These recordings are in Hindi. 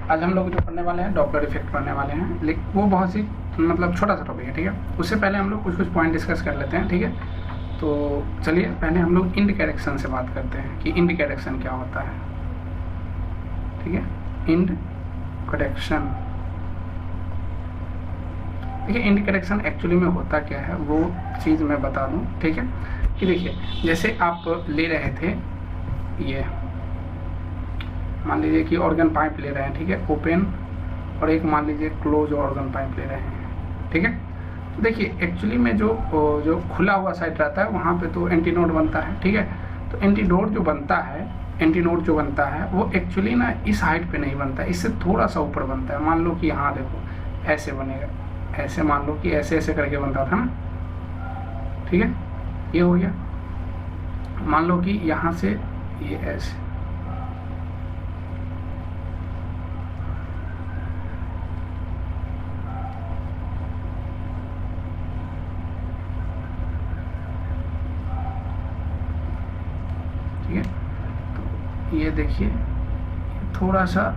आज हम लोग जो पढ़ने वाले हैं डॉपलर इफेक्ट पढ़ने वाले हैं, लेकिन वो बहुत सी मतलब छोटा सा टॉपिक है, ठीक है। उससे पहले हम लोग कुछ कुछ पॉइंट डिस्कस कर लेते हैं, ठीक है। तो चलिए पहले हम लोग इंड करेक्शन से बात करते हैं कि इंड करेक्शन क्या होता है, ठीक है। इंड करेक्शन, देखिए इंड करेक्शन एक्चुअली में होता क्या है वो चीज़ मैं बता दूं, ठीक है। कि देखिए जैसे आप ले रहे थे, ये मान लीजिए कि ऑर्गन पाइप ले रहे हैं, ठीक है, ओपन, और एक मान लीजिए क्लोज ऑर्गन पाइप ले रहे हैं, ठीक है। तो देखिए एक्चुअली में जो खुला हुआ साइड रहता है वहाँ पे तो एंटीनोड बनता है, ठीक है। तो एंटीनोड जो बनता है वो एक्चुअली ना इस हाइट पे नहीं बनता है, इससे थोड़ा सा ऊपर बनता है। मान लो कि यहाँ देखो ऐसे बनेगा, ऐसे मान लो कि ऐसे ऐसे करके बनता था ना, ठीक है। ये हो गया, मान लो कि यहाँ से ये ऐसे, ठीक है। तो ये देखिए थोड़ा सा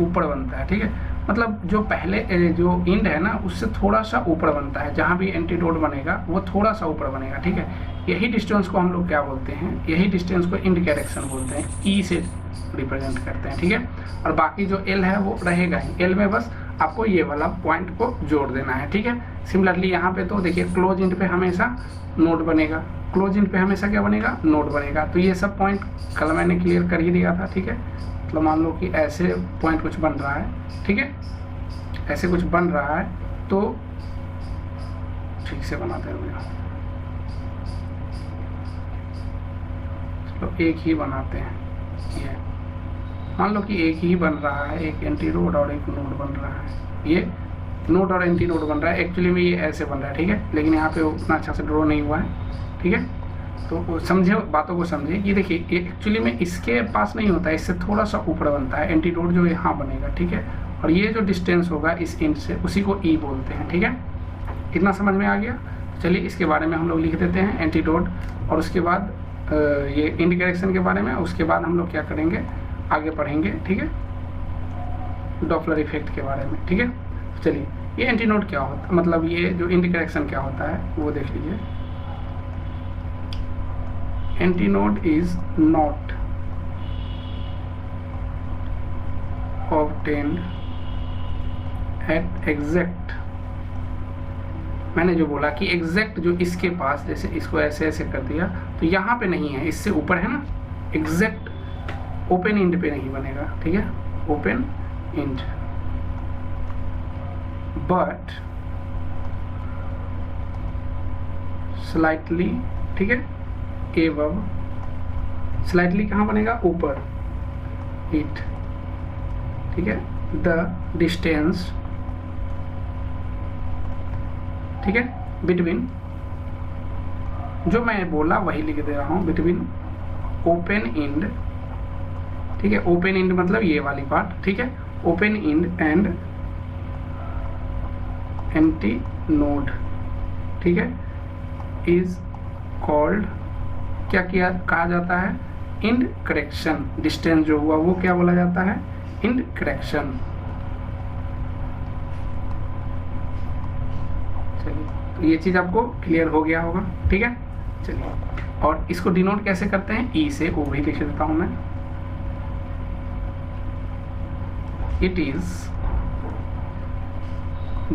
ऊपर बनता है, ठीक है। मतलब जो पहले जो इंड है ना उससे थोड़ा सा ऊपर बनता है, जहाँ भी एंटीडोट बनेगा वो थोड़ा सा ऊपर बनेगा, ठीक है। यही डिस्टेंस को हम लोग क्या बोलते हैं, यही डिस्टेंस को इंड करेक्शन बोलते हैं, ई से रिप्रेजेंट करते हैं, ठीक है। और बाकी जो एल है वो रहेगा ही, एल में बस आपको ये वाला पॉइंट को जोड़ देना है, ठीक है। सिमिलरली यहाँ पे तो देखिए क्लोज इंड पे हमेशा नोड बनेगा, क्लोज इंड पे हमेशा क्या बनेगा, नोड बनेगा। तो ये सब पॉइंट कल मैंने क्लियर कर ही दिया था, ठीक है। मतलब मान लो कि ऐसे पॉइंट कुछ बन रहा है, ठीक है, ऐसे कुछ बन रहा है, तो ठीक से बनाते हैं भैया, चलो एक ही बनाते हैं। ये मान लो कि एक ही बन रहा है, एक एंटीनोड और एक नोड बन रहा है, ये नोड और एंटीनोड बन रहा है। एक्चुअली में ये ऐसे बन रहा है, ठीक है, लेकिन यहाँ पे उतना अच्छा से ड्रॉ नहीं हुआ है, ठीक है। तो समझे, बातों को समझे कि देखिए एक्चुअली में इसके पास नहीं होता है, इससे थोड़ा सा ऊपर बनता है एंटीडोट जो यहाँ बनेगा, ठीक है। और ये जो डिस्टेंस होगा इस इंड से उसी को ई बोलते हैं, ठीक है। इतना समझ में आ गया। चलिए इसके बारे में हम लोग लिख देते हैं एंटीडोट, और उसके बाद ये इंड करेक्शन के बारे में, उसके बाद हम लोग क्या करेंगे आगे पढ़ेंगे, ठीक है, डॉपलर इफेक्ट के बारे में, ठीक है। चलिए ये एंटीनोड क्या होता है, मतलब ये जो इंड करेक्शन क्या होता है वो देख लीजिए। Antinode is not obtained at exact, मैंने जो बोला कि एग्जैक्ट जो इसके पास, जैसे इसको ऐसे ऐसे कर दिया तो यहाँ पे नहीं है, इससे ऊपर है ना, एग्जैक्ट ओपन इंड पे नहीं बनेगा, ठीक है, ओपन इंड, बट स्लाइटली, ठीक है, एवं स्लाइटली कहाँ बनेगा, ऊपर, इट, ठीक है, द डिस्टेंस, ठीक है, बिटवीन, जो मैं बोला वही लिख दे रहा हूँ, बिटवीन ओपन इंड, ठीक है, ओपन इंड मतलब ये वाली पार्ट, ठीक है, ओपन इंड एंड एंटीनोड, ठीक है, इज कॉल्ड, क्या किया कहा जाता है, इंड करेक्शन। डिस्टेंस जो हुआ वो क्या बोला जाता है, इंड करेक्शन। चलिए तो ये चीज आपको क्लियर हो गया होगा, ठीक है। चलिए और इसको डिनोट कैसे करते हैं, ई से, वो भी लिख देता हूं मैं। इट इज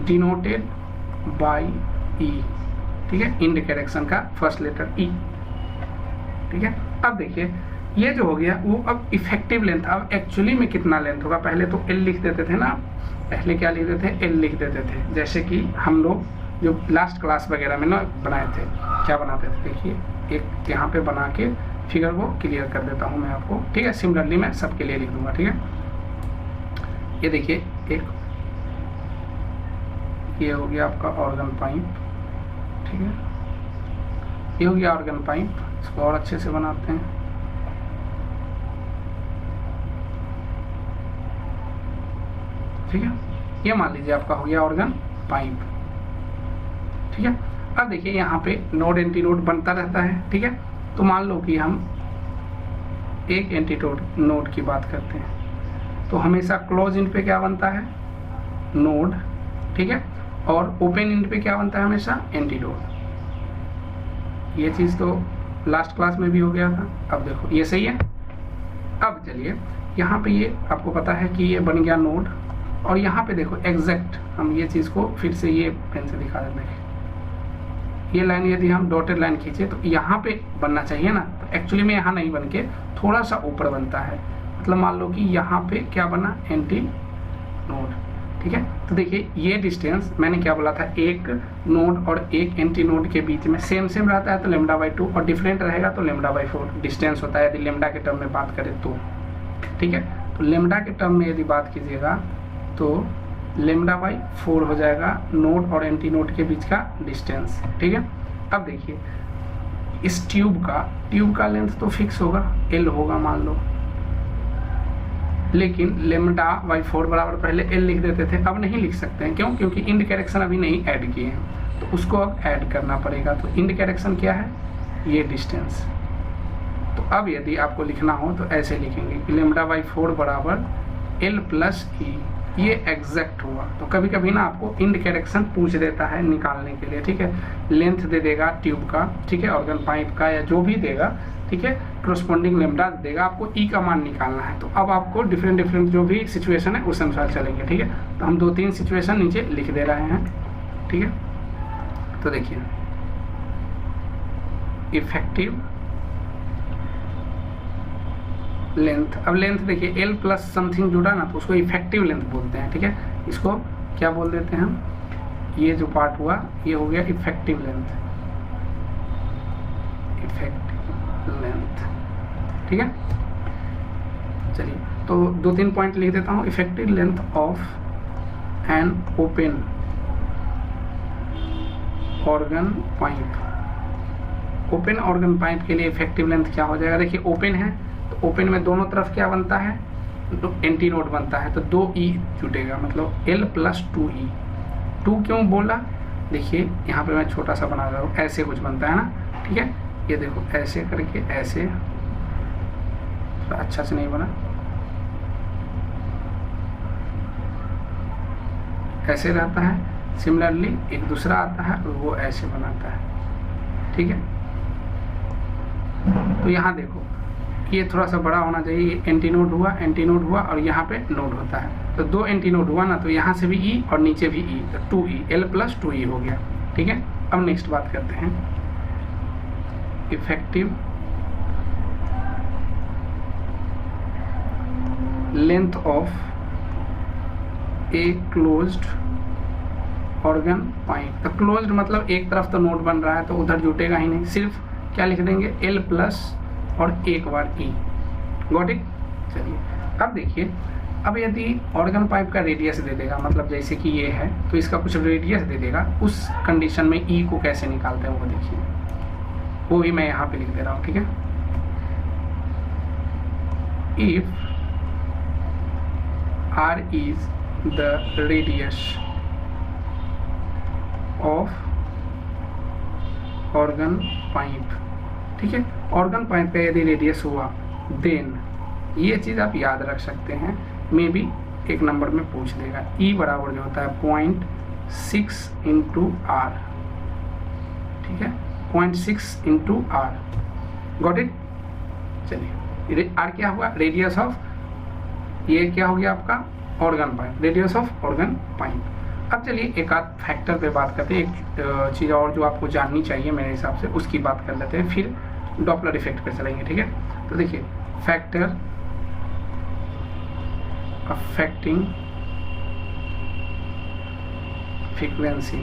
डिनोटेड बाय ई, ठीक है, इंड करेक्शन का फर्स्ट लेटर ई, ठीक है। अब देखिए ये जो हो गया वो अब इफेक्टिव लेंथ, अब एक्चुअली में कितना लेंथ होगा, पहले तो एल लिख देते थे ना, पहले क्या लिखते थे, एल लिख देते थे, जैसे कि हम लोग जो लास्ट क्लास वगैरह में ना बनाए थे, क्या बनाते थे, देखिए एक यहाँ पे बना के फिगर को क्लियर कर देता हूँ मैं आपको, ठीक है। सिमिलरली मैं सबके लिए लिख दूंगा, ठीक है। ये देखिए एक ये हो गया आपका ऑर्गन पाइप, ठीक है, ये हो गया ऑर्गन पाइप, इसको और अच्छे से बनाते हैं, ठीक है। ये मान लीजिए आपका हो गया ऑर्गन पाइप, ठीक है। अब देखिए यहाँ पे नोड एंटीनोड बनता रहता है, ठीक है। तो मान लो कि हम एक एंटीनोड की बात करते हैं, तो हमेशा क्लोज इंड पे क्या बनता है, नोड, ठीक है, और ओपन इंड पे क्या बनता है हमेशा, एंटीडोट। ये चीज़ तो लास्ट क्लास में भी हो गया था। अब देखो ये सही है। अब चलिए यहाँ पे ये आपको पता है कि ये बन गया नोड, और यहाँ पे देखो एग्जैक्ट हम ये चीज़ को फिर से ये पेन से दिखा देते हैं। ये लाइन यदि हम डॉटेड लाइन खींचे तो यहाँ पे बनना चाहिए ना, तो एक्चुअली में यहाँ नहीं बन के थोड़ा सा ऊपर बनता है। मतलब मान लो कि यहाँ पे क्या बना, एंटी नोड, ठीक है। तो देखिए ये डिस्टेंस मैंने क्या बोला था, एक नोड और एक एंटी नोड के बीच में सेम रहता है तो λ/2, और डिफरेंट रहेगा तो λ/4 डिस्टेंस होता है यदि लैम्डा के टर्म में बात करें तो, ठीक है। तो लैम्डा के टर्म में यदि बात कीजिएगा तो λ/4 हो जाएगा नोड और एंटी नोड के बीच का डिस्टेंस, ठीक है। अब देखिए इस ट्यूब का लेंथ तो फिक्स होगा, L होगा मान लो, लेकिन λ/4 बराबर पहले L लिख देते थे, अब नहीं लिख सकते हैं। क्यों? क्योंकि इंड कैरेक्शन अभी नहीं ऐड किए हैं, तो उसको अब ऐड करना पड़ेगा। तो इंड कैरेक्शन क्या है, ये डिस्टेंस। तो अब यदि आपको लिखना हो तो ऐसे लिखेंगे कि λ/4 बराबर L + E, ये एग्जैक्ट हुआ। तो कभी कभी ना आपको इंड कैरेक्शन पूछ देता है निकालने के लिए, ठीक है। लेंथ दे देगा ट्यूब का, ठीक है, ऑर्गन पाइप का या जो भी देगा, ठीक है, कॉरस्पॉन्डिंग लैम्डा देगा, आपको ई का मान निकालना है। तो अब आपको डिफरेंट जो भी सिचुएशन है उस अनुसार चलेंगे, ठीक है। तो हम 2-3 सिचुएशन नीचे लिख दे रहे हैं, ठीक है। तो देखिए इफेक्टिव लेंथ, अब लेंथ देखिए L + समथिंग जुड़ा ना तो उसको इफेक्टिव लेंथ बोलते हैं, ठीक है। इसको क्या बोल देते हैं हम, ये जो पार्ट हुआ ये हो गया इफेक्टिव लेंथ, ठीक है। चलिए तो 2-3 पॉइंट लिख देता हूँ। Effective length of an open organ pipe, open organ pipe के लिए इफेक्टिव लेंथ क्या हो जाएगा, देखिए ओपन है तो ओपन में दोनों तरफ क्या बनता है, एंटी नोड बनता है, तो 2E जुटेगा, मतलब L + 2E। 2 क्यों बोला, देखिए यहाँ पे मैं छोटा सा बना रहा हूँ, ऐसे कुछ बनता है ना, ठीक है। ये देखो ऐसे करके, ऐसे अच्छा से नहीं बना, ऐसे रहता है। सिमिलरली एक दूसरा आता है और वो ऐसे बनाता है, ठीक है। तो यहाँ देखो ये थोड़ा सा बड़ा होना चाहिए, एंटी नोड हुआ और यहाँ पे नोड होता है, तो 2 एंटी नोड हुआ ना, तो यहाँ से भी E और नीचे भी E, तो 2E, L + 2E हो गया, ठीक है। अब नेक्स्ट बात करते हैं effective length of a closed organ pipe. तो क्लोज्ड मतलब एक तरफ तो नोड बन रहा है तो उधर जुटेगा ही नहीं, सिर्फ क्या लिख देंगे L + और एक बार E, गॉट इट। चलिए अब देखिए, अब यदि ऑर्गन पाइप का रेडियस दे देगा, मतलब जैसे कि ये है तो इसका कुछ रेडियस दे देगा, उस कंडीशन में E को कैसे निकालते हैं वो देखिए, वो भी मैं यहाँ पे लिख दे रहा हूँ, ठीक है। If R is the radius of organ pipe, ठीक है। ऑर्गन पाइप का यदि रेडियस हुआ देन ये चीज़ आप याद रख सकते हैं, मे बी एक नंबर में पूछ देगा। E बराबर जो होता है 0.6 × R, ठीक है, 0.6 × R, गॉट इट। चलिए R क्या हुआ, रेडियस ऑफ, ये क्या हो गया आपका organ pipe, radius of organ pipe. अब चलिए एक आध फैक्टर पे बात करते हैं, एक चीज़ और जो आपको जाननी चाहिए मेरे हिसाब से उसकी बात कर लेते हैं, फिर डॉपलर इफेक्ट पे चलेंगे, ठीक है। तो देखिए factor affecting frequency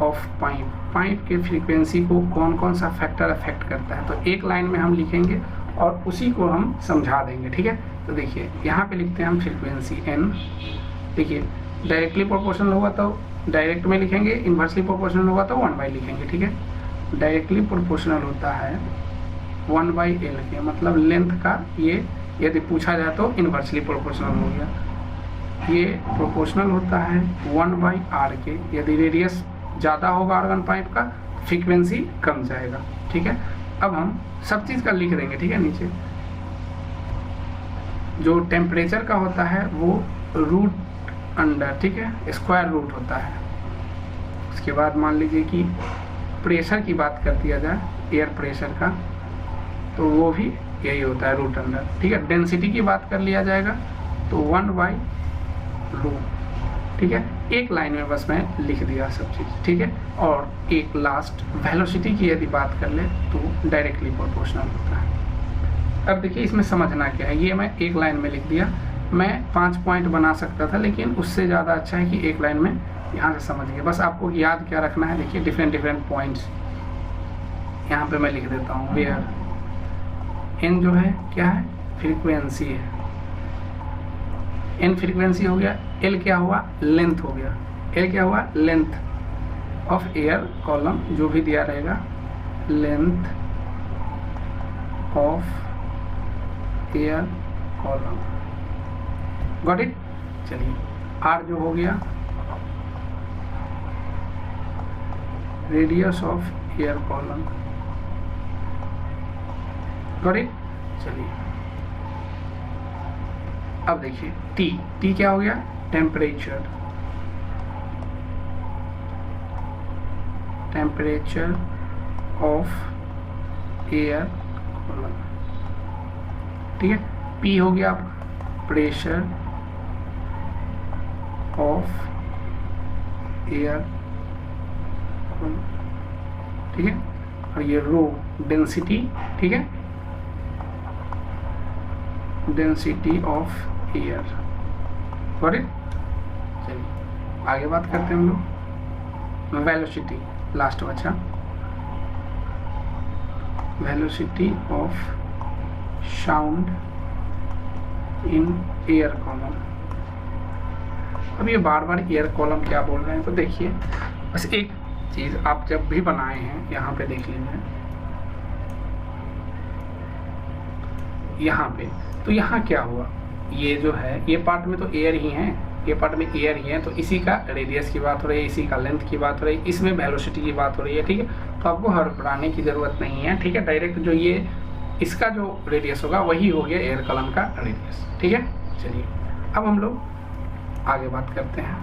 of pipe के फ्रीक्वेंसी को कौन कौन सा फैक्टर अफेक्ट करता है, तो एक लाइन में हम लिखेंगे और उसी को हम समझा देंगे, ठीक है। तो देखिए यहाँ पे लिखते हैं हम फ्रीक्वेंसी n, देखिए डायरेक्टली प्रोपोर्शनल होगा तो डायरेक्ट में लिखेंगे, इन्वर्सली प्रोपोर्शनल होगा तो 1/, लिखेंगे, ठीक है। डायरेक्टली प्रोपोर्शनल होता है 1/L के, मतलब लेंथ का, ये यदि पूछा जाए तो इन्वर्सली प्रोपोर्शनल हो गया। ये प्रोपोर्शनल होता है 1/R के, यदि रेडियस ज़्यादा होगा ऑर्गन पाइप का फ्रीक्वेंसी कम जाएगा, ठीक है। अब हम सब चीज़ का लिख देंगे, ठीक है, नीचे जो टेम्परेचर का होता है वो रूट अंडर, ठीक है, स्क्वायर रूट होता है। उसके बाद मान लीजिए कि प्रेशर की बात कर दिया जाए, एयर प्रेशर का, तो वो भी यही होता है रूट अंडर, ठीक है। डेंसिटी की बात कर लिया जाएगा तो 1/रो, ठीक है। एक लाइन में बस मैं लिख दिया सब चीज़, ठीक है। और एक लास्ट वेलोसिटी की यदि बात कर ले तो डायरेक्टली प्रोपोर्शनल होता है। अब देखिए इसमें समझना क्या है, ये मैं एक लाइन में लिख दिया, मैं 5 पॉइंट बना सकता था, लेकिन उससे ज़्यादा अच्छा है कि एक लाइन में यहाँ से समझ गए। बस आपको याद क्या रखना है, देखिए डिफरेंट पॉइंट्स यहाँ पे मैं लिख देता हूँ। वेयर एन जो है क्या है, फ्रीक्वेंसी है, एन फ्रीक्वेंसी हो गया, एल क्या हुआ, लेंथ हो गया, एल क्या हुआ, लेंथ ऑफ एयर कॉलम, जो भी दिया रहेगा, length of air column, got it. चलिए आर जो हो गया, radius of air column, got it. चलिए अब देखिए टी, टी क्या हो गया, temperature, temperature of air column, ठीक है। पी हो गया प्रेशर ऑफ एयर, ठीक है। और ये रो डेंसिटी, ठीक है, density of air, got it. चलिए आगे बात करते हैं हम लोग वेलोसिटी, लास्ट बचा velocity of sound in air column. अब ये बार बार एयर कॉलम क्या बोल रहे हैं, तो देखिए बस एक चीज़ आप जब भी बनाए हैं यहाँ पे देख लीजिए, यहाँ पे तो यहाँ क्या हुआ, ये जो है ये पार्ट में तो एयर ही है, ये पार्ट में एयर ही है, तो इसी का रेडियस की बात हो रही है, इसी का लेंथ की बात हो रही है, इसमें वेलोसिटी की बात हो रही है, ठीक है। तो आपको हड़बड़ाने की ज़रूरत नहीं है, ठीक है। डायरेक्ट जो ये इसका जो रेडियस होगा वही हो गया एयर कॉलम का रेडियस, ठीक है। चलिए अब हम लोग आगे बात करते हैं।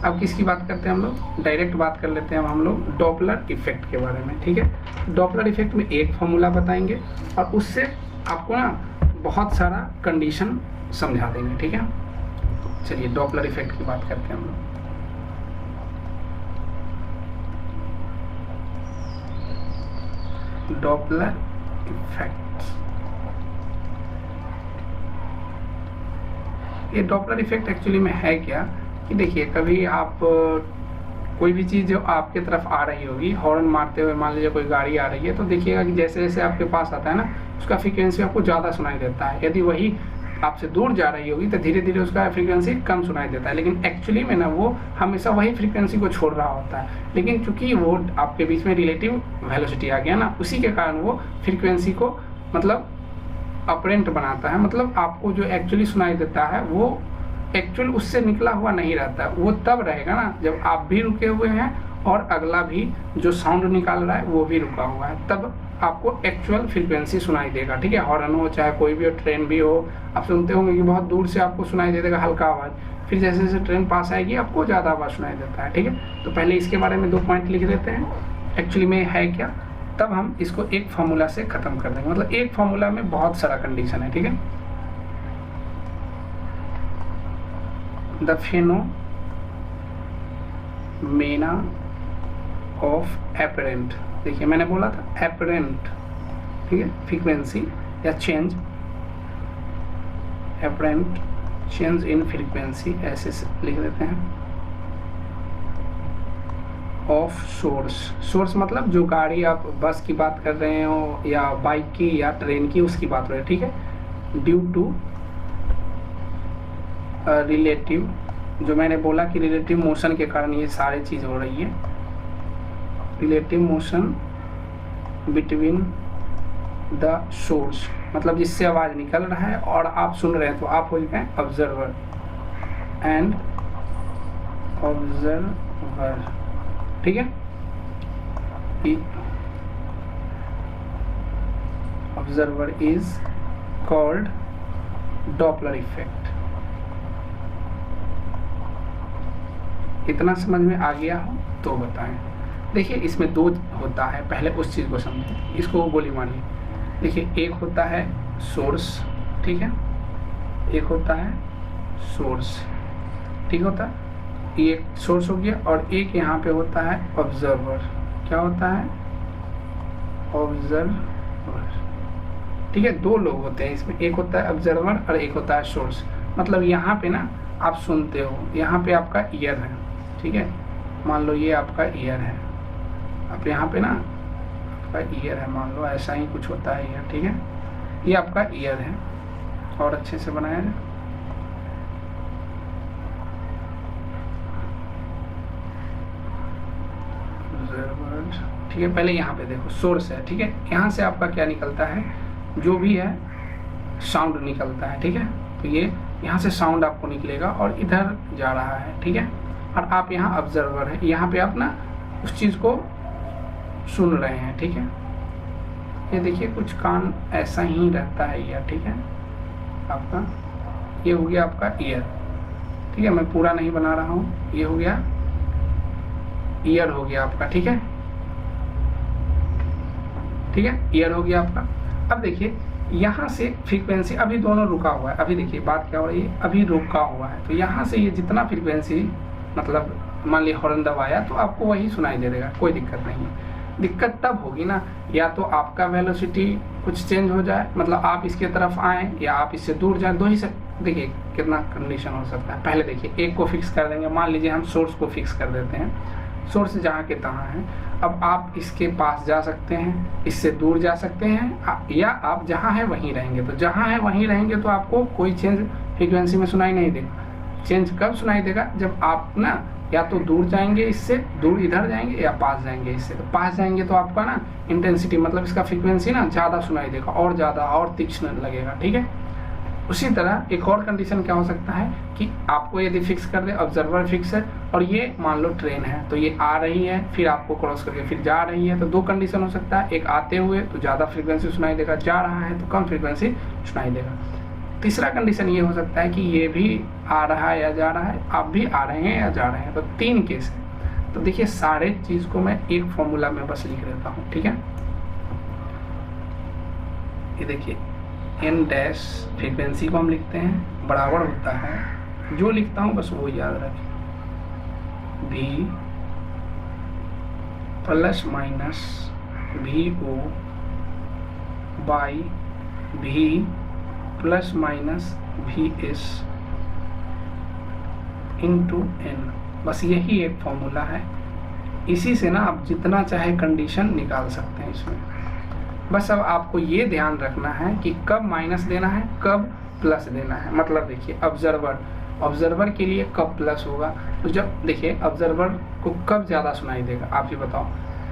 अब किसकी बात करते हैं हम लोग, डायरेक्ट बात कर लेते हैं अब हम लोग डॉपलर इफेक्ट के बारे में, ठीक है। डॉपलर इफेक्ट में एक फॉर्मूला बताएंगे और उससे आपको ना बहुत सारा कंडीशन समझा देंगे, ठीक है। चलिए डॉपलर इफेक्ट की बात करते हैं हम लोग। डॉपलर इफेक्ट, ये डॉपलर इफेक्ट एक्चुअली में है क्या कि देखिए कभी आप कोई भी चीज़ जो आपके तरफ आ रही होगी, हॉर्न मारते हुए मान लीजिए कोई गाड़ी आ रही है, तो देखिएगा कि जैसे जैसे आपके पास आता है ना, उसका फ्रीक्वेंसी आपको ज़्यादा सुनाई देता है। यदि वही आपसे दूर जा रही होगी तो धीरे धीरे उसका फ्रीक्वेंसी कम सुनाई देता है, लेकिन एक्चुअली में ना वो हमेशा वही फ्रीक्वेंसी को छोड़ रहा होता है। लेकिन चूंकि वो आपके बीच में रिलेटिव वेलोसिटी आ गया ना, उसी के कारण वो फ्रीक्वेंसी को मतलब अपरेंट बनाता है, मतलब आपको जो एक्चुअली सुनाई देता है वो एक्चुअल उससे निकला हुआ नहीं रहता। वो तब रहेगा ना जब आप भी रुके हुए हैं और अगला भी जो साउंड निकाल रहा है वो भी रुका हुआ है, तब आपको एक्चुअल फ्रीक्वेंसी सुनाई देगा, ठीक है। हॉर्न हो चाहे कोई भी हो, ट्रेन भी हो, आप सुनते होंगे कि बहुत दूर से आपको सुनाई दे देगा हल्का आवाज़, फिर जैसे जैसे ट्रेन पास आएगी आपको ज़्यादा आवाज़ सुनाई देता है, ठीक है। तो पहले इसके बारे में 2 पॉइंट लिख देते हैं एक्चुअली में है क्या, तब हम इसको एक फार्मूला से ख़त्म कर देंगे। मतलब एक फार्मूला में बहुत सारा कंडीशन है, ठीक है। द फेनोमेना ऑफ एपरेंट, देखिए मैंने बोला था एपरेंट, ठीक है, फ्रीक्वेंसी या change, apparent change in frequency ऐसे लिख देते हैं, ऑफ सोर्स। सोर्स मतलब जो गाड़ी आप बस की बात कर रहे हो या बाइक की या ट्रेन की, उसकी बात हो रही है, ठीक है। ड्यू टू रिलेटिव, जो मैंने बोला कि रिलेटिव मोशन के कारण ये सारी चीज़ हो रही है, relative motion between the source, मतलब जिससे आवाज़ निकल रहा है और आप सुन रहे हैं, तो आप हो गए ऑब्जर्वर एंड ऑब्जर्वर, ठीक है। Observer is called Doppler effect. इतना समझ में आ गया हो तो बताएं। देखिए इसमें दो होता है, पहले उस चीज़ को समझें, इसको गोली मारिए। देखिए एक होता है सोर्स, ठीक है, एक होता है सोर्स, ठीक होता है, ये सोर्स हो गया, और एक यहाँ पे होता है ऑब्जर्वर। क्या होता है? ऑब्जर्वर, ठीक है। दो लोग होते हैं इसमें, एक होता है ऑब्जर्वर और एक होता है सोर्स। मतलब यहाँ पे ना आप सुनते हो, यहाँ पे आपका ईयर है, ठीक है, मान लो ये आपका ईयर है, अब यहाँ पे ना आपका ईयर है, मान लो ऐसा ही कुछ होता है ईयर, ठीक है, ये आपका ईयर है। और अच्छे से बनाया जाए, ठीक है। पहले यहाँ पे देखो सोर्स है, ठीक है, यहाँ से आपका क्या निकलता है, जो भी है साउंड निकलता है, ठीक है। तो ये यहाँ से साउंड आपको निकलेगा और इधर जा रहा है, ठीक है। और आप यहाँ ऑब्जर्वर है, यहाँ पे आप ना उस चीज़ को सुन रहे हैं, ठीक है। ये देखिए कुछ कान ऐसा ही रहता है ईयर, ठीक है, आपका ये हो गया आपका ईयर, ठीक है। मैं पूरा नहीं बना रहा हूँ, ये हो गया ईयर, हो गया आपका, ठीक है, ठीक है, ईयर हो गया आपका। अब देखिए यहाँ से फ्रीक्वेंसी अभी दोनों रुका हुआ है, अभी देखिए बात क्या हो रही है, अभी रुका हुआ है, तो यहाँ से ये जितना फ्रीक्वेंसी, मतलब मान लीजिए हॉर्न दबाया तो आपको वही सुनाई दे देगा, कोई दिक्कत नहीं है। दिक्कत तब होगी ना, या तो आपका वेलोसिटी कुछ चेंज हो जाए, मतलब आप इसके तरफ आए या आप इससे दूर जाए, दो ही से। देखिए कितना कंडीशन हो सकता है। पहले देखिए एक को फिक्स कर देंगे, मान लीजिए हम सोर्स को फिक्स कर देते हैं, सोर्स जहाँ के तहाँ है। अब आप इसके पास जा सकते हैं, इससे दूर जा सकते हैं, या आप जहाँ है वहीं रहेंगे। तो जहाँ है वहीं रहेंगे तो आपको कोई चेंज फ्रीक्वेंसी में सुनाई नहीं देगा। चेंज कब सुनाई देगा? जब आप ना या तो दूर जाएंगे, इससे दूर इधर जाएंगे, या पास जाएंगे इससे। तो पास जाएंगे तो आपका ना इंटेंसिटी, मतलब इसका फ्रीक्वेंसी ना ज़्यादा सुनाई देगा, और ज़्यादा और तीक्ष्ण लगेगा, ठीक है। उसी तरह एक और कंडीशन क्या हो सकता है कि आपको यदि फिक्स कर दे, ऑब्जर्वर फिक्स है, और ये मान लो ट्रेन है, तो ये आ रही है, फिर आपको क्रॉस करके फिर जा रही है। तो दो कंडीशन हो सकता है, एक आते हुए तो ज़्यादा फ्रीक्वेंसी सुनाई देगा, जा रहा है तो कम फ्रीक्वेंसी सुनाई देगा। तीसरा कंडीशन ये हो सकता है कि ये भी आ रहा है या जा रहा है, आप भी आ रहे हैं या जा रहे हैं। तो तीन केस है। तो देखिए सारे चीज़ को मैं एक फॉर्मूला में बस लिख देता हूँ, ठीक है। ये देखिए एन डैश फ्रीक्वेंसी को हम लिखते हैं, बराबर होता है, जो लिखता हूँ बस वो याद रखें, भी प्लस माइनस भी ओ बाई भी प्लस माइनस भी एस इंटू एन। बस यही एक फॉर्मूला है। इसी से ना आप जितना चाहे कंडीशन निकाल सकते हैं इसमें। बस अब आपको ये ध्यान रखना है कि कब माइनस देना है, कब प्लस देना है। मतलब देखिए ऑब्जर्वर के लिए कब प्लस होगा, तो जब देखिए ऑब्जर्वर को कब ज़्यादा सुनाई देगा, आप ही बताओ।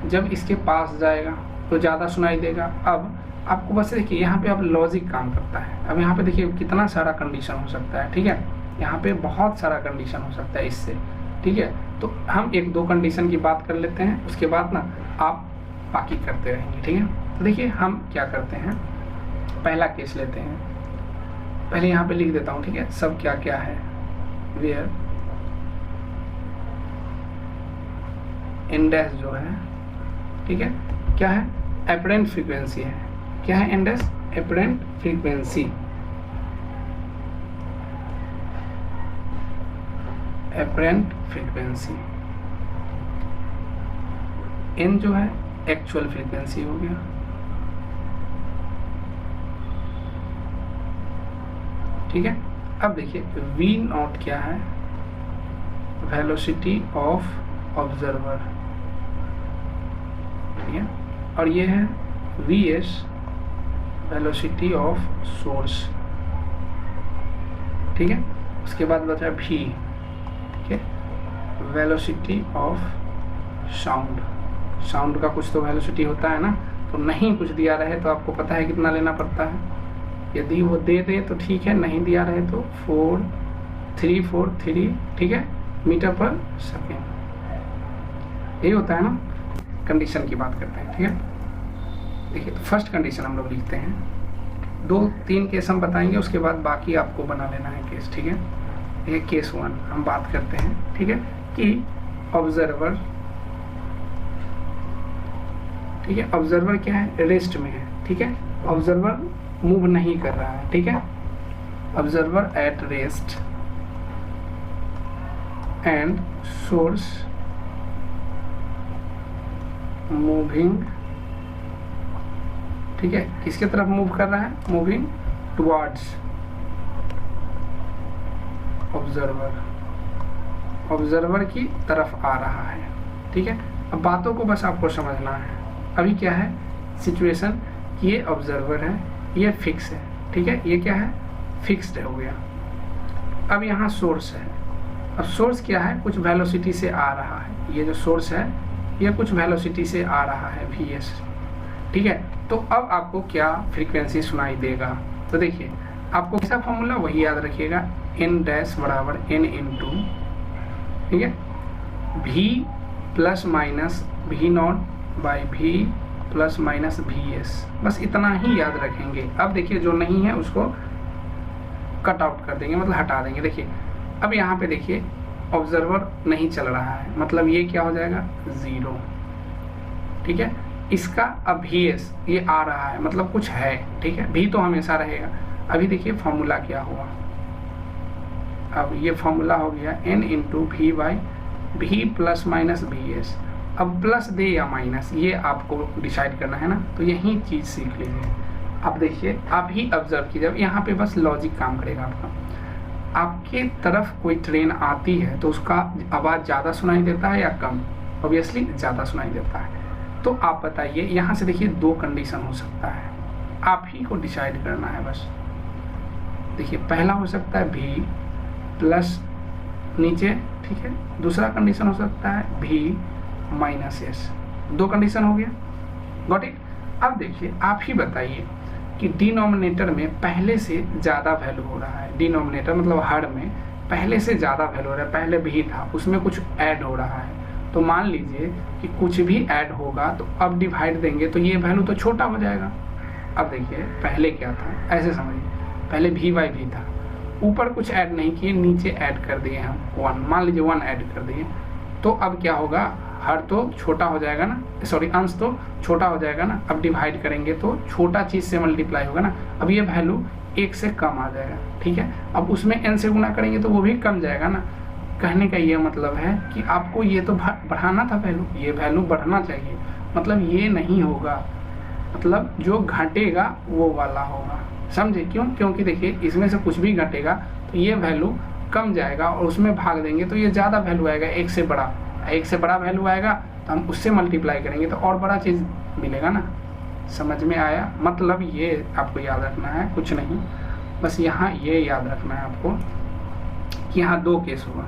जब इसके पास जाएगा तो ज़्यादा सुनाई देगा। अब आपको बस देखिए यहाँ पे अब लॉजिक काम करता है। अब यहाँ पे देखिए कितना सारा कंडीशन हो सकता है, ठीक है, यहाँ पे बहुत सारा कंडीशन हो सकता है इससे, ठीक है। तो हम एक दो कंडीशन की बात कर लेते हैं, उसके बाद ना आप बाकी करते रहेंगे, ठीक है। तो देखिए हम क्या करते हैं, पहला केस लेते हैं। पहले यहाँ पे लिख देता हूँ, ठीक है, सब क्या क्या है। वेयर इंडेक्स जो है, ठीक है, क्या है, एपरेंट फ्रीक्वेंसी है। क्या है index? Apparent frequency. Apparent frequency. N जो है एक्चुअल फ्रीक्वेंसी हो गया, ठीक है। अब देखिए वी नॉट क्या है, वेलोसिटी ऑफ ऑब्जर्वर, ठीक है। और ये है V S, velocity of source, ठीक है। उसके बाद बचा भी, ठीक है, वेलोसिटी ऑफ साउंड। साउंड का कुछ तो वेलोसिटी होता है ना, तो नहीं कुछ दिया रहे तो आपको पता है कितना लेना पड़ता है। यदि वो दे दे तो ठीक है, नहीं दिया रहे तो 4343, ठीक है, मीटर पर सेकेंड। यही होता है ना। कंडीशन की बात करते हैं, ठीक है। देखिए तो फर्स्ट कंडीशन हम लोग लिखते हैं, 2-3 केस हम बताएंगे, उसके बाद बाकी आपको बना लेना है केस, ठीक है। ये केस 1 हम बात करते हैं, ठीक है, कि ऑब्जर्वर, ठीक है, ऑब्जर्वर क्या है, रेस्ट में है, ठीक है, ऑब्जर्वर मूव नहीं कर रहा है, ठीक है, observer at rest and source moving, ठीक है, किसके तरफ मूव कर रहा है, मूविंग टुवर्ड्स ऑब्जर्वर, ऑब्जर्वर की तरफ आ रहा है, ठीक है। अब बातों को बस आपको समझना है। अभी क्या है सिचुएशन, ये ऑब्जर्वर है, ये फिक्स है, ठीक है, ये क्या है, फिक्स्ड हो गया। अब यहाँ सोर्स है, अब सोर्स क्या है, कुछ वेलोसिटी से आ रहा है, ये जो सोर्स है ये कुछ वेलोसिटी से आ रहा है vs, ठीक है। तो अब आपको क्या फ्रीक्वेंसी सुनाई देगा, तो देखिए आपको कैसा फॉर्मूला वही याद रखिएगा, n डैश बराबर n इंटू, ठीक है, v plus minus v not by v plus minus vs, बस इतना ही याद रखेंगे। अब देखिए जो नहीं है उसको कट आउट कर देंगे, मतलब हटा देंगे। देखिए अब यहाँ पे देखिए ऑब्जर्वर नहीं चल रहा है, मतलब ये क्या हो जाएगा 0, ठीक है। इसका अब vs ये आ रहा है, मतलब कुछ है, ठीक है, v तो हमेशा रहेगा। अभी देखिए फॉर्मूला क्या हुआ, अब ये फॉर्मूला हो गया n into v by v plus minus vs। अब प्लस दे या माइनस ये आपको डिसाइड करना है ना, तो यही चीज़ सीख लीजिए। अब देखिए आप ही ऑब्जर्व कीजिए, यहाँ पे बस लॉजिक काम करेगा आपका। आपके तरफ कोई ट्रेन आती है तो उसका आवाज़ ज़्यादा सुनाई देता है या कम, ऑब्वियसली ज़्यादा सुनाई देता है। तो आप बताइए, यहाँ से देखिए 2 कंडीशन हो सकता है, आप ही को डिसाइड करना है बस। देखिए पहला हो सकता है v प्लस नीचे, ठीक है, दूसरा कंडीशन हो सकता है v माइनस s, 2 कंडीशन हो गया, गॉट इट। अब देखिए आप ही बताइए कि डिनोमिनेटर में पहले से ज़्यादा वैल्यू हो रहा है, डिनोमिनेटर मतलब हर में पहले से ज़्यादा वैल्यू हो रहा है, पहले भी था उसमें कुछ ऐड हो रहा है। तो मान लीजिए कि कुछ भी ऐड होगा तो अब डिवाइड देंगे तो ये वैल्यू तो छोटा हो जाएगा। अब देखिए पहले क्या था, ऐसे समझिए, पहले v बाई v था, ऊपर कुछ ऐड नहीं किए, नीचे ऐड कर दिए हम 1, मान लीजिए 1 ऐड कर दिए, तो अब क्या होगा, हर तो छोटा हो जाएगा ना, सॉरी अंश तो छोटा हो जाएगा ना। अब डिवाइड करेंगे तो छोटा चीज़ से मल्टीप्लाई होगा ना, अब ये वैल्यू 1 से कम आ जाएगा, ठीक है। अब उसमें n से गुना करेंगे तो वो भी कम जाएगा ना। कहने का ये मतलब है कि आपको ये तो बढ़ाना था वैल्यू, ये वैल्यू बढ़ना चाहिए, मतलब ये नहीं होगा, मतलब जो घटेगा वो वाला होगा, समझे क्यों, क्योंकि देखिए इसमें से कुछ भी घटेगा तो ये वैल्यू कम जाएगा और उसमें भाग देंगे तो ये ज़्यादा वैल्यू आएगा, 1 से बड़ा, 1 से बड़ा वैल्यू आएगा तो हम उससे मल्टीप्लाई करेंगे तो और बड़ा चीज़ मिलेगा ना। समझ में आया, मतलब ये आपको याद रखना है, कुछ नहीं, बस यहाँ ये याद रखना है आपको कि यहाँ 2 केस हुआ।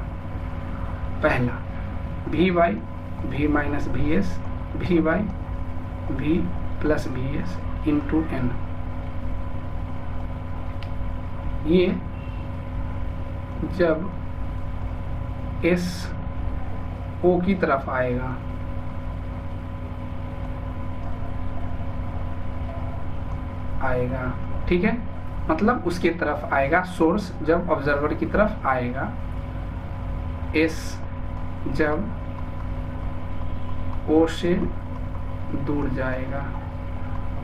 पहला v by v minus vs, v by v plus vs into n, ये जब s o की तरफ आएगा ठीक है, मतलब उसके तरफ आएगा, सोर्स जब ऑब्जर्वर की तरफ आएगा, s जब o से दूर जाएगा,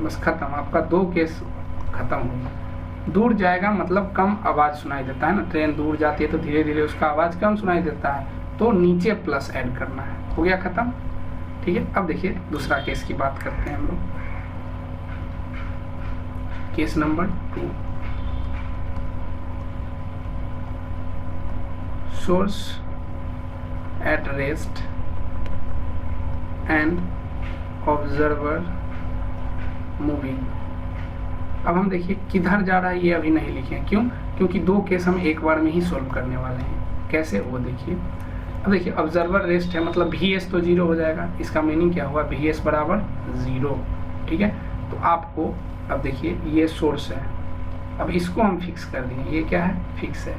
बस खत्म, आपका 2 केस खत्म हो गया। दूर जाएगा मतलब कम आवाज़ सुनाई देता है ना, ट्रेन दूर जाती है तो धीरे धीरे उसका आवाज़ कम सुनाई देता है, तो नीचे प्लस ऐड करना है, हो गया खत्म, ठीक है। अब देखिए दूसरा केस की बात करते हैं हम लोग, case number 2, source at rest and observer moving. अब हम देखिए किधर जा रहा है ये अभी नहीं लिखे हैं, क्यों, क्योंकि 2 केस हम एक बार में ही सॉल्व करने वाले हैं। कैसे वो देखिए, अब देखिए ऑब्जर्वर रेस्ट है मतलब vs तो 0 हो जाएगा, इसका मीनिंग क्या हुआ, vs बराबर 0, ठीक है। तो आपको अब देखिए ये सोर्स है, अब इसको हम फिक्स कर दिए, ये क्या है, फिक्स है।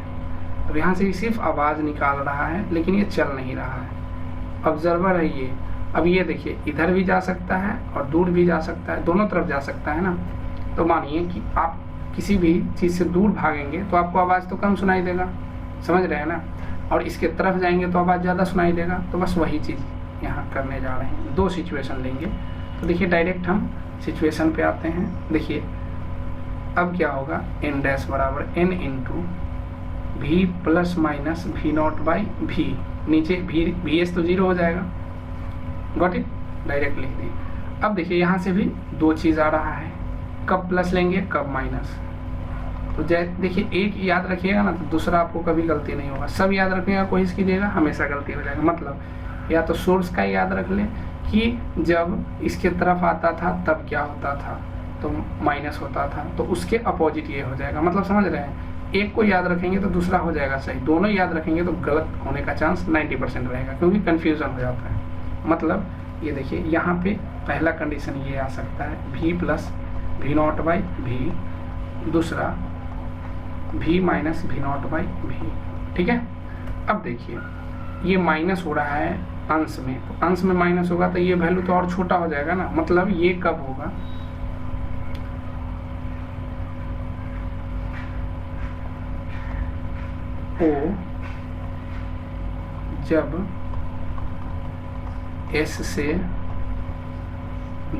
अब यहाँ से सिर्फ आवाज़ निकाल रहा है लेकिन ये चल नहीं रहा है, ऑब्जर्वर है ये। अब ये देखिए इधर भी जा सकता है और दूर भी जा सकता है, दोनों तरफ जा सकता है ना। तो मानिए कि आप किसी भी चीज़ से दूर भागेंगे तो आपको आवाज़ तो कम सुनाई देगा, समझ रहे हैं ना, और इसके तरफ जाएंगे तो आवाज़ ज़्यादा सुनाई देगा। तो बस वही चीज़ यहाँ करने जा रहे हैं, दो सिचुएशन लेंगे। तो देखिए डायरेक्ट हम सिचुएशन पे आते हैं। देखिए अब क्या होगा, n डैश बराबर n into v plus minus v not by v, नीचे वी एस तो 0 हो जाएगा, गॉट इट, डायरेक्ट लिख दिए। अब देखिए यहाँ से भी दो चीज़ आ रहा है, कब प्लस लेंगे कब माइनस। तो देखिए एक याद रखिएगा ना तो दूसरा आपको कभी गलती नहीं होगा, सब याद रखने का कोशिश कीजिएगा, हमेशा गलती हो जाएगा। मतलब या तो सोर्स का याद रख ले कि जब इसके तरफ आता था तब क्या होता था, तो माइनस होता था, तो उसके अपोजिट ये हो जाएगा। मतलब समझ रहे हैं, एक को याद रखेंगे तो दूसरा हो जाएगा सही, दोनों याद रखेंगे तो गलत होने का चांस 90% रहेगा, क्योंकि कन्फ्यूज़न हो जाता है। मतलब ये देखिए यहाँ पे पहला कंडीशन ये आ सकता है v plus v not by v, दूसरा v minus v not by v, ठीक है। अब देखिए ये माइनस हो रहा है अंश में, तो अंश में माइनस होगा तो ये वैल्यू तो और छोटा हो जाएगा ना। मतलब ये कब होगा, ओ जब s से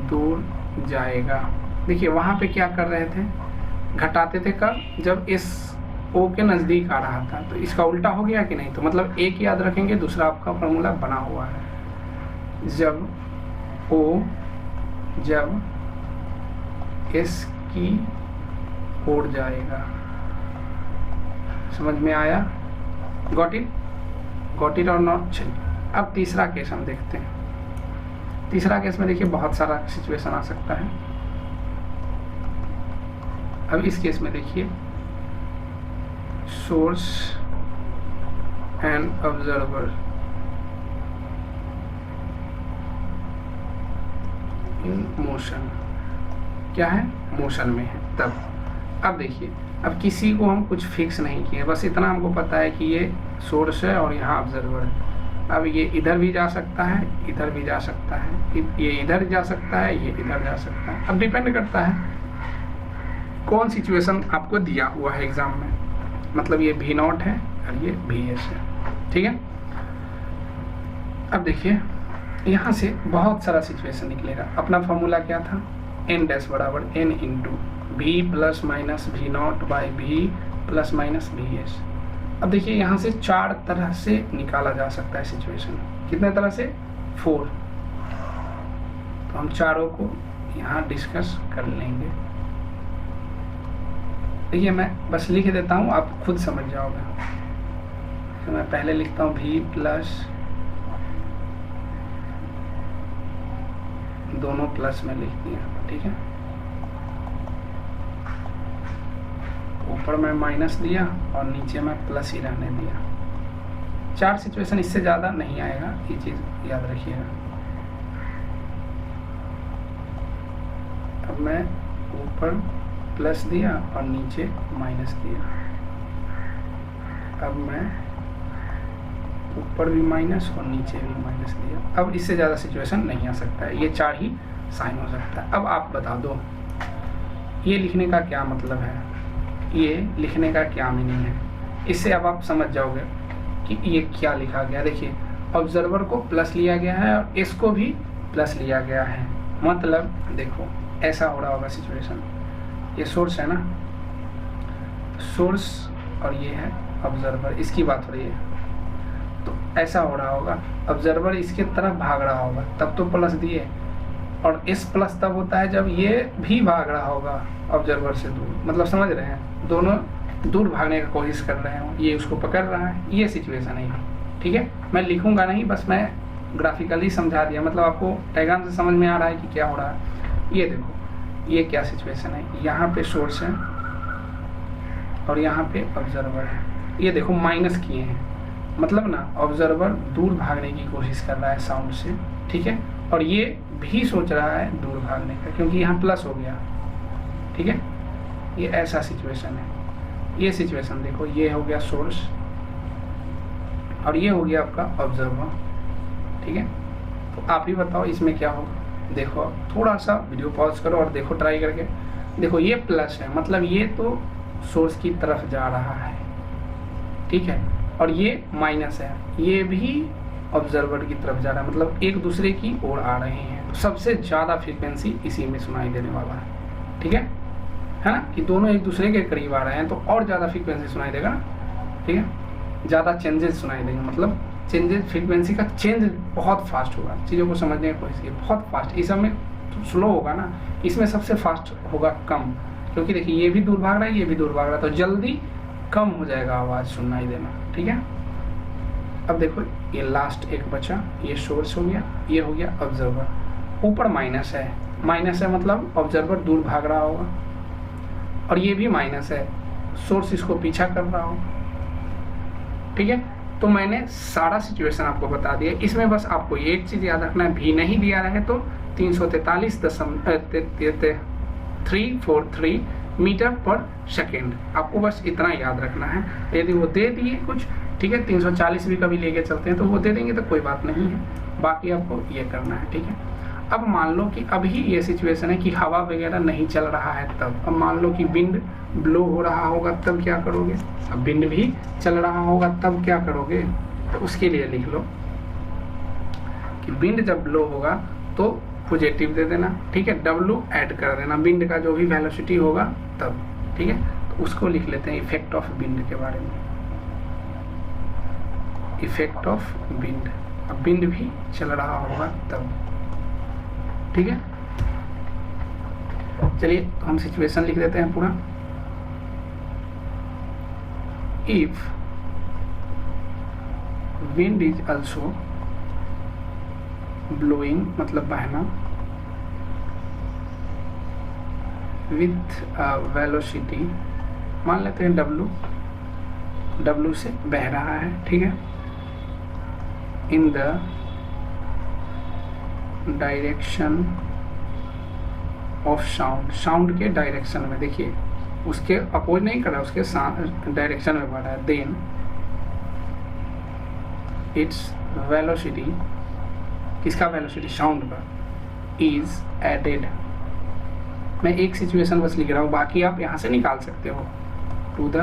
दूर जाएगा। देखिए वहाँ पे क्या कर रहे थे, घटाते थे कब, जब s o के नज़दीक आ रहा था। तो इसका उल्टा हो गया कि नहीं, तो मतलब एक याद रखेंगे, दूसरा आपका फॉर्मूला बना हुआ है। जब o जब s की ओर जाएगा, समझ में आया, गॉट इट और नॉट। चलिए अब तीसरा केस हम देखते हैं। तीसरा केस में देखिए बहुत सारा सिचुएशन आ सकता है। अब इस केस में देखिए source and observer in motion, क्या है, मोशन में है तब। अब देखिए अब किसी को हम कुछ फिक्स नहीं किए, बस इतना हमको पता है कि ये सोर्स है और यहाँ ऑब्जर्वर है। अब ये इधर भी जा सकता है, इधर भी जा सकता है, ये इधर जा सकता है, ये इधर जा सकता है। अब डिपेंड करता है कौन सिचुएशन आपको दिया हुआ है एग्जाम में। मतलब ये v नॉट है और ये vs है, ठीक है। अब देखिए यहाँ से बहुत सारा सिचुएशन निकलेगा। अपना फॉर्मूला क्या था, n डैश बराबर n into v plus minus v not by v plus minus vs। अब देखिए यहाँ से 4 तरह से निकाला जा सकता है सिचुएशन। कितने तरह से, 4। तो हम चारों को यहाँ डिस्कस कर लेंगे। देखिए मैं बस लिख देता हूँ, आप खुद समझ जाओगे। तो मैं पहले लिखता हूँ v प्लस, दोनों प्लस में लिख दिया, ठीक है। ऊपर में माइनस दिया और नीचे में प्लस ही रहने दिया। 4 सिचुएशन, इससे ज़्यादा नहीं आएगा, ये चीज़ याद रखिएगा। अब मैं ऊपर प्लस दिया और नीचे माइनस दिया। अब मैं ऊपर भी माइनस और नीचे भी माइनस दिया। अब इससे ज़्यादा सिचुएशन नहीं आ सकता है, ये 4 ही साइन हो सकता है। अब आप बता दो ये लिखने का क्या मतलब है, ये लिखने का क्या मीनिंग है। इससे अब आप समझ जाओगे कि ये क्या लिखा गया। देखिए ऑब्जर्वर को प्लस लिया गया है और इसको भी प्लस लिया गया है। मतलब देखो ऐसा हो रहा होगा सिचुएशन, ये सोर्स है ना, सोर्स और ये है ऑब्जर्वर, इसकी बात हो रही है। तो ऐसा हो रहा होगा, ऑब्जर्वर इसके तरफ भाग रहा होगा तब तो प्लस दिए, और इस प्लस तब होता है जब ये भी भाग रहा होगा ऑब्जर्वर से दूर। मतलब समझ रहे हैं, दोनों दूर भागने का कोशिश कर रहे हो, ये उसको पकड़ रहा है, ये सिचुएशन है, ठीक है। मैं लिखूंगा नहीं, बस मैं ग्राफिकली समझा दिया। मतलब आपको डायग्राम से समझ में आ रहा है कि क्या हो रहा है। ये देखो ये क्या सिचुएशन है, यहाँ पे सोर्स है और यहाँ पे ऑब्जर्वर है। ये देखो माइनस किए हैं, मतलब ना ऑब्जर्वर दूर भागने की कोशिश कर रहा है साउंड से, ठीक है। और ये भी सोच रहा है दूर भागने का, क्योंकि यहाँ प्लस हो गया, ठीक है। ये ऐसा सिचुएशन है। ये सिचुएशन देखो, ये हो गया सोर्स और ये हो गया आपका ऑब्जर्वर, ठीक है। तो आप ही बताओ इसमें क्या होगा। देखो थोड़ा सा वीडियो पॉज करो और देखो ट्राई करके। देखो ये प्लस है, मतलब ये तो सोर्स की तरफ जा रहा है, ठीक है, और ये माइनस है, ये भी ऑब्जर्वर की तरफ जा रहा है, मतलब एक दूसरे की ओर आ रहे हैं। तो सबसे ज़्यादा फ्रीक्वेंसी इसी में सुनाई देने वाला है, ठीक है ना, कि दोनों एक दूसरे के करीब आ रहे हैं तो और ज़्यादा फ्रीक्वेंसी सुनाई देगा ना, ठीक है, ज़्यादा चेंजेस सुनाई देंगे, मतलब चेंजेस, फ्रीक्वेंसी का चेंज बहुत फास्ट होगा। चीज़ों को समझने की कोशिश कीजिए, बहुत फास्ट। इस समय तो स्लो होगा ना, इसमें सबसे फास्ट होगा कम, क्योंकि देखिए ये भी दूर भाग रहा है, ये भी दूर भाग रहा है, तो जल्दी कम हो जाएगा आवाज़ सुनाई देना, ठीक है। अब देखो ये लास्ट एक बचा, ये सोर्स हो गया, ये हो गया ऑब्जर्वर। ऊपर माइनस है, माइनस है मतलब ऑब्जर्वर दूर भाग रहा होगा, और ये भी माइनस है, सोर्स इसको पीछा कर रहा होगा, ठीक है। तो मैंने सारा सिचुएशन आपको बता दिया। इसमें बस आपको एक चीज़ याद रखना है, भी नहीं दिया रहे तो 343 मीटर पर सेकेंड, आपको बस इतना याद रखना है। यदि वो दे दिए कुछ, ठीक है, 340 भी कभी लेके चलते हैं तो वो दे देंगे तो कोई बात नहीं है, बाकी आपको ये करना है, ठीक है। अब मान लो कि अभी ये सिचुएशन है कि हवा वगैरह नहीं चल रहा है, तब अब मान लो कि विंड ब्लो हो रहा होगा, तब क्या करोगे। अब विंड भी चल रहा होगा तब क्या करोगे, तो उसके लिए लिख लो कि विंड जब ब्लो होगा तो पॉजिटिव दे देना, ठीक है, W ऐड कर देना, विंड का जो भी वेलोसिटी होगा तब, ठीक है। तो उसको लिख लेते हैं इफेक्ट ऑफ विंड के बारे में, इफेक्ट ऑफ विंड। अब विंड भी चल रहा होगा तब, ठीक है। चलिए तो हम सिचुएशन लिख देते हैं पूरा। If wind is also blowing, मतलब बहना, विथ वेलोसिटी, मान लेते हैं W से बह रहा है, ठीक है, in the direction of sound, sound के डायरेक्शन में, देखिए उसके अपोज नहीं कर रहा, उसके डायरेक्शन में बढ़ रहा है, देन इट्स वेलोसिटी, किसका वेलोसिटी, साउंड का, इज एडेड। मैं एक सिचुएशन बस लिख रहा हूँ, बाकी आप यहाँ से निकाल सकते हो, to the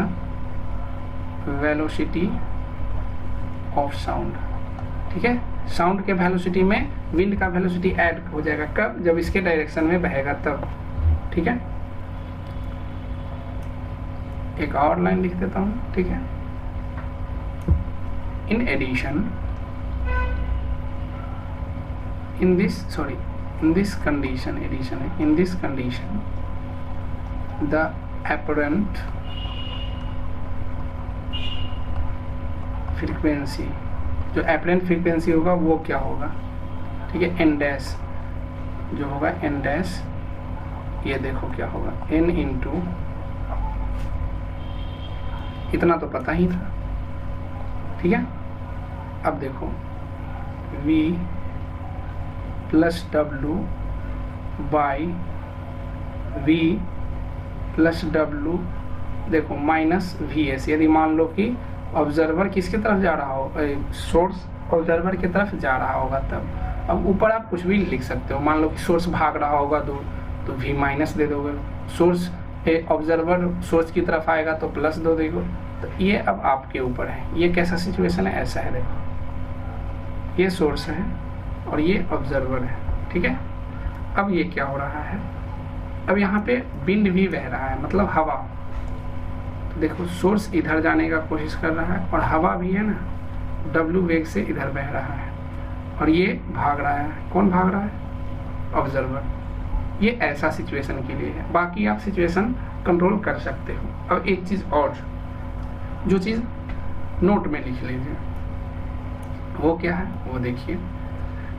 velocity of sound, ठीक है। साउंड के वेलोसिटी में विंड का वेलोसिटी ऐड हो जाएगा, कब, जब इसके डायरेक्शन में बहेगा तब, ठीक है। एक और लाइन लिख देता हूँ, ठीक है। In addition, in this condition, the apparent frequency, जो apparent frequency होगा वो क्या होगा, ठीक है, n डैश जो होगा, n डैश, ये देखो क्या होगा, n इंटू, इतना तो पता ही था, ठीक है। अब देखो v plus W by V plus W, देखो माइनस VS। यदि मान लो कि ऑब्जर्वर किसकी तरफ जा रहा हो, सोर्स ऑब्जर्वर की तरफ जा रहा होगा तब। अब ऊपर आप कुछ भी लिख सकते हो, मान लो कि सोर्स भाग रहा होगा दूर तो V माइनस दे दोगे, सोर्स ऑब्जर्वर सोर्स की तरफ आएगा तो प्लस दो देगो। तो ये अब आपके ऊपर है, ये कैसा सिचुएशन है, ऐसा है, देखो ये सोर्स है और ये ऑब्जर्वर है, ठीक है। अब ये क्या हो रहा है, अब यहाँ पे विंड भी बह रहा है, मतलब हवा, तो देखो सोर्स इधर जाने का कोशिश कर रहा है और हवा भी है ना, W वेग से इधर बह रहा है और ये भाग रहा है, कौन भाग रहा है, ऑब्जर्वर। ये ऐसा सिचुएशन के लिए है, बाकी आप सिचुएशन कंट्रोल कर सकते हो। अब एक चीज़ और, जो चीज़ नोट में लिख लीजिए, वो क्या है, वो देखिए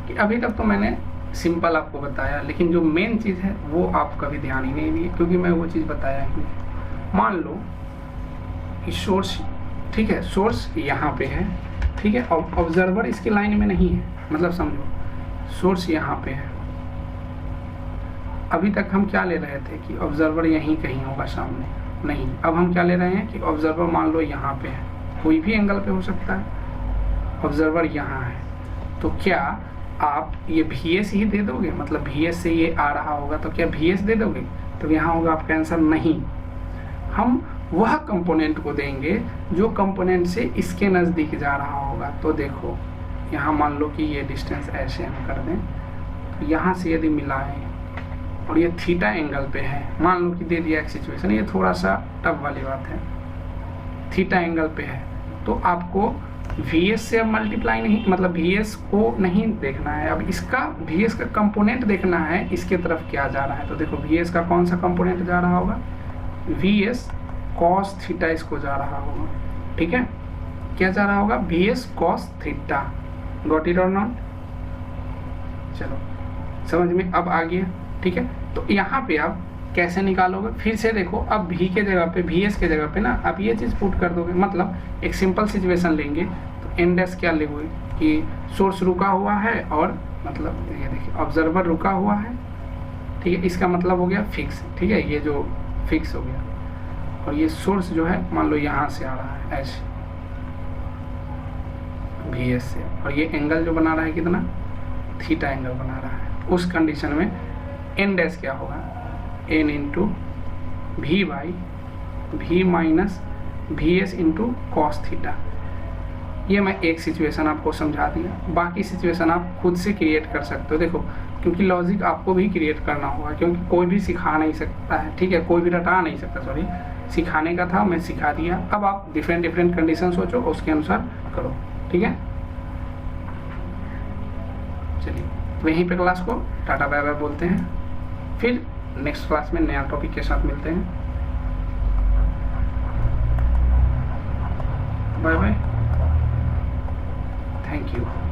कि अभी तक तो मैंने सिंपल आपको बताया, लेकिन जो मेन चीज़ है वो आप कभी ध्यान ही नहीं दिए, क्योंकि मैं वो चीज़ बताया ही नहीं। मान लो कि सोर्स, ठीक है, सोर्स यहाँ पे है, ठीक है, और ऑब्जर्वर इसके लाइन में नहीं है, मतलब समझो सोर्स यहाँ पे है। अभी तक हम क्या ले रहे थे कि ऑब्जर्वर यहीं कहीं होगा सामने, नहीं, अब हम क्या ले रहे हैं कि ऑब्जर्वर मान लो यहाँ पे है, कोई भी एंगल पे हो सकता है, ऑब्जर्वर यहाँ है, तो क्या आप ये VS ही दे दोगे, मतलब VS से ये आ रहा होगा तो क्या VS दे दोगे, तो यहाँ होगा आपका आंसर नहीं। हम वह कंपोनेंट को देंगे जो कंपोनेंट से इसके नज़दीक जा रहा होगा। तो देखो यहाँ मान लो कि ये डिस्टेंस ऐसे हम कर दें, तो यहाँ से यदि मिलाएं और ये थीटा एंगल पे है, मान लो कि दे दिया एक सिचुएशन, ये थोड़ा सा टफ वाली बात है, थीटा एंगल पे है, तो आपको VS से अब मल्टीप्लाई नहीं, मतलब VS को नहीं देखना है, अब इसका VS का कंपोनेंट देखना है, इसके तरफ क्या जा रहा है। तो देखो VS का कौन सा कंपोनेंट जा रहा होगा, VS cos थीटा इसको जा रहा होगा, ठीक है, क्या जा रहा होगा, VS cos theta. Got it और नॉट? चलो समझ में अब आ गया, ठीक है। तो यहाँ पे आप कैसे निकालोगे, फिर से देखो, अब V के जगह पे, VS के जगह पे ना आप ये चीज़ पुट कर दोगे, मतलब एक सिंपल सिचुएशन लेंगे तो एन डैश क्या लेंगे कि सोर्स रुका हुआ है और मतलब ये देखिए ऑब्जर्वर रुका हुआ है, ठीक है, इसका मतलब हो गया फिक्स, ठीक है, ये जो फिक्स हो गया, और ये सोर्स जो है मान लो यहाँ से आ रहा है ऐसे VS से, और ये एंगल जो बना रहा है कितना, थीटा एंगल बना रहा है। उस कंडीशन में एन डैश क्या होगा, n into V by V minus VS into cos theta. ये मैं एक सिचुएशन आपको समझा दिया, बाकी सिचुएशन आप खुद से क्रिएट कर सकते हो। देखो क्योंकि लॉजिक आपको भी क्रिएट करना होगा, क्योंकि कोई भी सिखा नहीं सकता है, ठीक है, कोई भी रटा नहीं सकता, सॉरी, सिखाने का था, मैं सिखा दिया। अब आप डिफरेंट कंडीशन सोचो, उसके अनुसार करो, ठीक है। चलिए तो यहीं पे क्लास को टाटा बाय बाय बोलते हैं, फिर नेक्स्ट क्लास में नया टॉपिक के साथ मिलते हैं। Bye bye, thank you.